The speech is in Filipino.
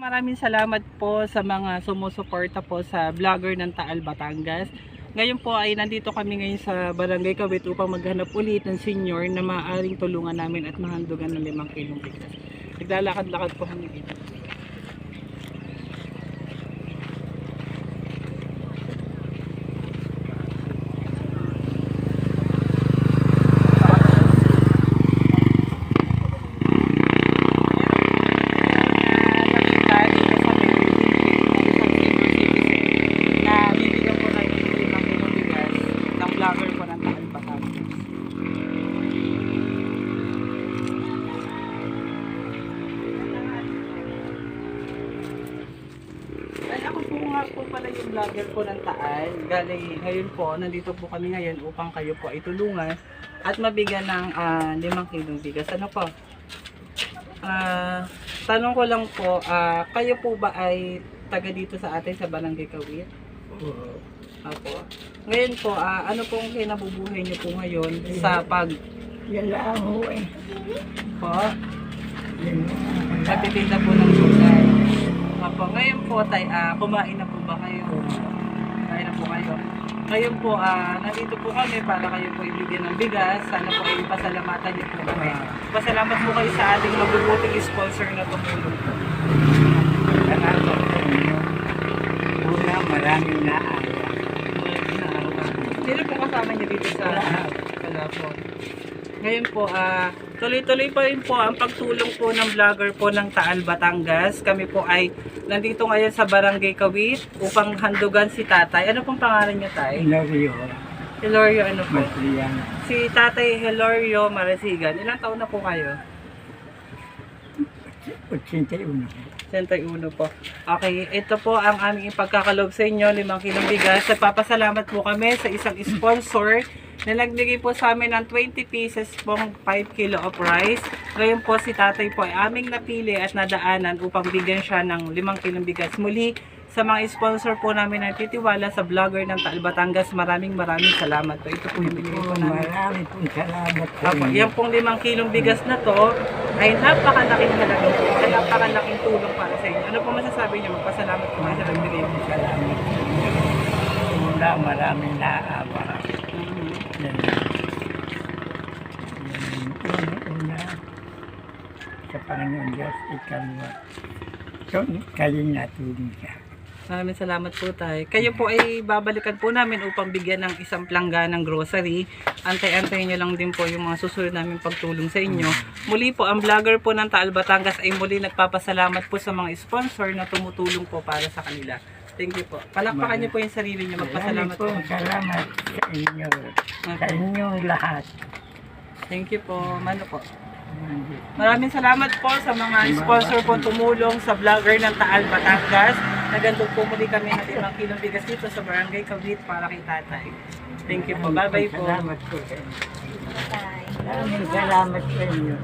Maraming salamat po sa mga sumusuporta po sa vlogger ng Taal, Batangas. Ngayon po ay nandito kami ngayon sa Barangay Kawit upang maghanap ulit ng senior na maaaring tulungan namin at mahandugan ng 5 kilong bigas. Naglalakad-lakad po kami dito. Vlogger po ng Taal, Batangas. Ay, ako po nga po pala yung vlogger po ng Taal. Galing ngayon po, nandito po kami ngayon upang kayo po ay tulungan at mabigyan ng 5 kilong bigas. Ano po? Tanong ko lang po, kayo po ba ay taga dito sa atin sa Barangay Kawit? Oo. Apo. Ngayon po, ano pong kinabubuhay niyo po ngayon sa Yan lang ho eh. po? Yan lang. Nagtitinda po ng gulay. Apo. Ngayon po, kumain na po ba kayo? Kumain na po kayo. Ngayon po, nandito po kami para kayo po ibigyan ng bigas. Sana po ay pasalamatan niyo po kami. Pasalamat po kayo sa ating mabubuting sponsor na tumulong po. Salamat sa inyo. Una, maraming naawa. Sino po kasama niyo dito sa po? Ngayon po, tuloy-tuloy pa rin po ang pagtulong po ng vlogger po ng Taal, Batangas. Kami po ay nandito ngayon sa Barangay Kawit upang handugan si tatay. Ano pong pangalan niya, tay? Hilario. Hilario ano po? Masliyan. Si tatay Hilario Marasigan. Ilang taon na po kayo? 81. 61 po. Okay, ito po ang aming ipagkakalob sa inyo, 5 kilong bigas. Nagpapasalamat po kami sa isang sponsor na nagbigay po sa amin ng 20 pieces pong 5 kilo of rice. Ngayon po si tatay po ay aming napili at nadaanan upang bigyan siya ng 5 kilong bigas. Muli, sa mga sponsor po namin na titiwala sa vlogger ng Taal, Batangas, maraming salamat po. Ito po yung binigay po namin. Maraming pong salamat po. Apo, yan pong 5 kilong bigas na to ay napakalaking halaga po. At napakalaking tulong para sa inyo. Ano po masasabi niyo? Magpasalamat po kayo sa nagbigay po. Salamat po. Una, maraming naawa. Yan. Una, sa Panginoon Diyos, ikalwa. So, kayo natulong ka. Maraming salamat po tayo. Kayo po ay babalikan po namin upang bigyan ng isang plangga ng grocery. Antay-antayin nyo lang din po yung mga susunod namin pagtulong sa inyo. Muli po, ang vlogger po ng Taal, Batangas ay muli nagpapasalamat po sa mga sponsor na tumutulong po para sa kanila. Thank you po. Palakpakan niyo po yung sarili niyo. Magpasalamat po. Salamat sa inyo. Sa inyong lahat. Thank you po. Mano po. Maraming salamat po sa mga sponsor po tumulong sa vlogger ng Taal, Batangas. Nagandog po muli kami ng 5 kilong bigas dito sa Barangay Kawit para kay tatay. Thank you po. Bye-bye po. Salamat po sa inyo. Maraming salamat sa inyo.